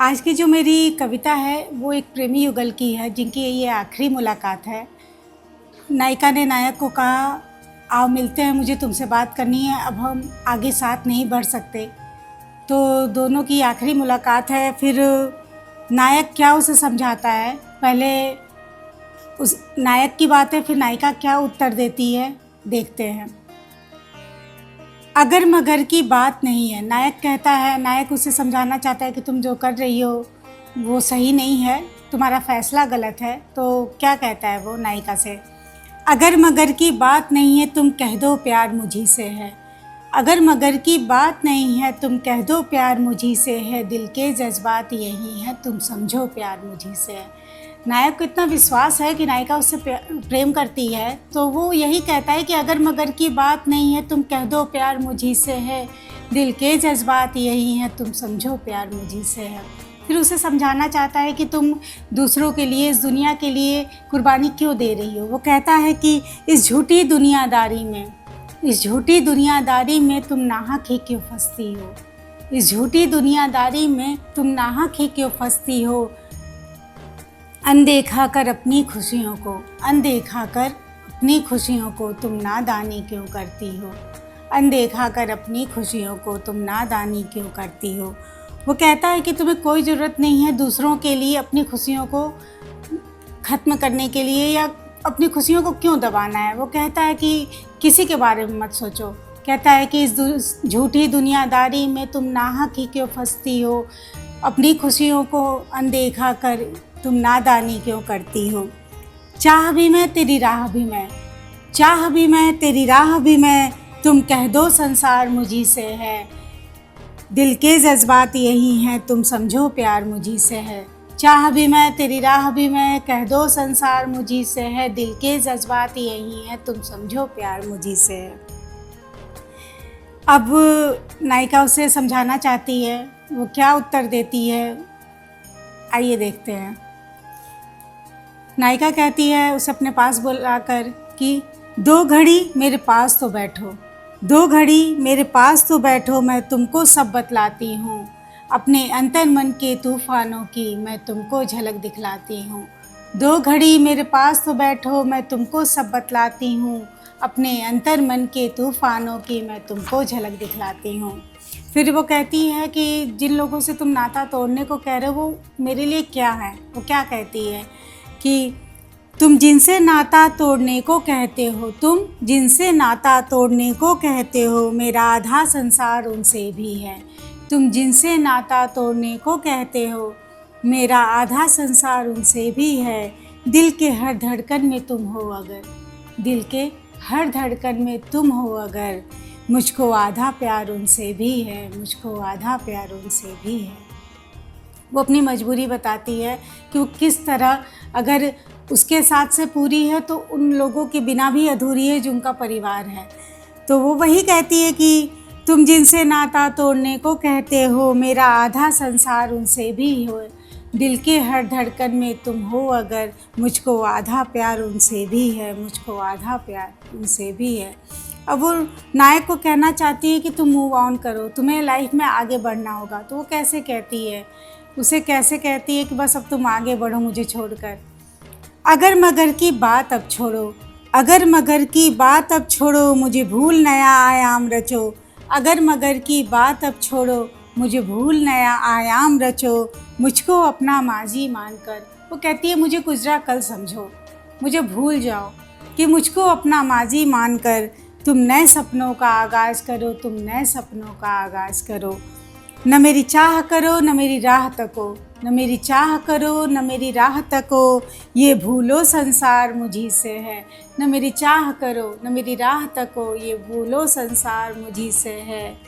आज की जो मेरी कविता है वो एक प्रेमी युगल की है जिनकी ये आखिरी मुलाकात है। नायिका ने नायक को कहा, आओ मिलते हैं, मुझे तुमसे बात करनी है, अब हम आगे साथ नहीं बढ़ सकते। तो दोनों की आखिरी मुलाकात है। फिर नायक क्या उसे समझाता है, पहले उस नायक की बात है, फिर नायिका क्या उत्तर देती है, देखते हैं। अगर मगर की बात नहीं है, नायक कहता है, नायक उसे समझाना चाहता है कि तुम जो कर रही हो वो सही नहीं है, तुम्हारा फैसला गलत है। तो क्या कहता है वो नायिका से, अगर मगर की बात नहीं है तुम कह दो प्यार मुझी से है। अगर मगर की बात नहीं है तुम कह दो प्यार मुझी से है, दिल के जज्बात यही हैं तुम समझो प्यार मुझी से है। नायक को इतना विश्वास है कि नायिका उससे प्रेम करती है, तो वो यही कहता है कि अगर मगर की बात नहीं है तुम कह दो प्यार मुझी से है, दिल के जज्बात यही हैं तुम समझो प्यार मुझी से है। फिर उसे समझाना चाहता है कि तुम दूसरों के लिए, इस दुनिया के लिए कुर्बानी क्यों दे रही हो। वो कहता है कि इस झूठी दुनियादारी में तुम नाहक ही क्यों फंसती हो। इस झूठी दुनियादारी में तुम नाहक ही क्यों फंसती हो। अनदेखा कर अपनी खुशियों को तुम नादानी क्यों करती हो। अनदेखा कर अपनी खुशियों को तुम नादानी क्यों करती हो। वो कहता है कि तुम्हें कोई ज़रूरत नहीं है दूसरों के लिए अपनी खुशियों को ख़त्म करने के लिए, या अपनी खुशियों को क्यों दबाना है। वो कहता है कि किसी के बारे में मत सोचो। कहता है कि इस झूठी दुनियादारी में तुम नाहक ही क्यों फंसती हो। अपनी खुशियों को अनदेखा कर तुम नादानी क्यों करती हो। चाह भी मैं तेरी राह भी मैं, चाह भी मैं तेरी राह भी मैं, तुम कह दो संसार मुझी से है। दिल के जज्बात यही हैं तुम समझो प्यार मुझी से है। चाह भी मैं तेरी राह भी मैं, कह दो संसार मुझी से है, दिल के जज्बात यही हैं तुम समझो प्यार मुझी से है। अब नायिका उसे समझाना चाहती है, वो क्या उत्तर देती है, आइए देखते हैं। नायिका कहती है उसे अपने पास बुलाकर कि दो घड़ी मेरे पास तो बैठो, दो घड़ी मेरे पास तो बैठो, मैं तुमको सब बतलाती हूँ। अपने अंतर मन के तूफानों की मैं तुमको झलक दिखलाती हूँ। दो घड़ी मेरे पास तो बैठो, मैं तुमको सब बतलाती हूँ। अपने अंतर मन के तूफानों की मैं तुमको झलक दिखलाती हूँ। फिर वो कहती है कि जिन लोगों से तुम नाता तोड़ने को कह रहे हो वो मेरे लिए क्या है। वो क्या कहती है कि तुम जिनसे नाता तोड़ने को कहते हो, तुम जिनसे नाता तोड़ने को कहते हो, मेरा आधा संसार उनसे भी है। तुम जिनसे नाता तोड़ने को कहते हो, मेरा आधा संसार उनसे भी है। दिल के हर धड़कन में तुम हो अगर, दिल के हर धड़कन में तुम हो अगर, मुझको आधा प्यार उनसे भी है, मुझको आधा प्यार उनसे भी है। वो अपनी मजबूरी बताती है कि वो किस तरह अगर उसके साथ से पूरी है तो उन लोगों के बिना भी अधूरी है जो उनका परिवार है। तो वो वही कहती है कि तुम जिनसे नाता तोड़ने को कहते हो, मेरा आधा संसार उनसे भी हो। दिल के हर धड़कन में तुम हो अगर, मुझको आधा प्यार उनसे भी है, मुझको आधा प्यार उनसे भी है। अब वो नायक को कहना चाहती है कि तुम मूव ऑन करो, तुम्हें लाइफ में आगे बढ़ना होगा। तो वो कैसे कहती है, उसे कैसे कहती है कि बस अब तुम आगे बढ़ो मुझे छोड़कर। अगर मगर की बात अब छोड़ो, अगर मगर की बात अब छोड़ो, मुझे भूल नया आयाम रचो। अगर मगर की बात अब छोड़ो, मुझे भूल नया आयाम रचो, मुझको अपना माजी मानकर। वो कहती है मुझे गुजरा कल समझो, मुझे भूल जाओ, कि मुझको अपना माजी मानकर तुम नए सपनों का आगाज़ करो, तुम नए सपनों का आगाज़ करो। न मेरी चाह करो न मेरी राह तको, न मेरी चाह करो न मेरी राह तको, ये भूलो संसार मुझी से है। न मेरी चाह करो न मेरी राह तको, ये भूलो संसार मुझी से है।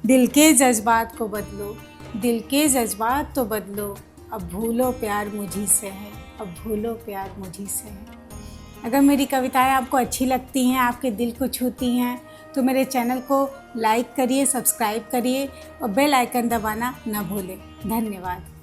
दिल के जज्बात को बदलो, दिल के जज्बात तो बदलो, अब भूलो प्यार मुझी से है, अब भूलो प्यार मुझी से है। अगर मेरी कविताएं आपको अच्छी लगती हैं, आपके दिल को छूती हैं, तो मेरे चैनल को लाइक करिए, सब्सक्राइब करिए और बेल आइकन दबाना ना भूलें। धन्यवाद।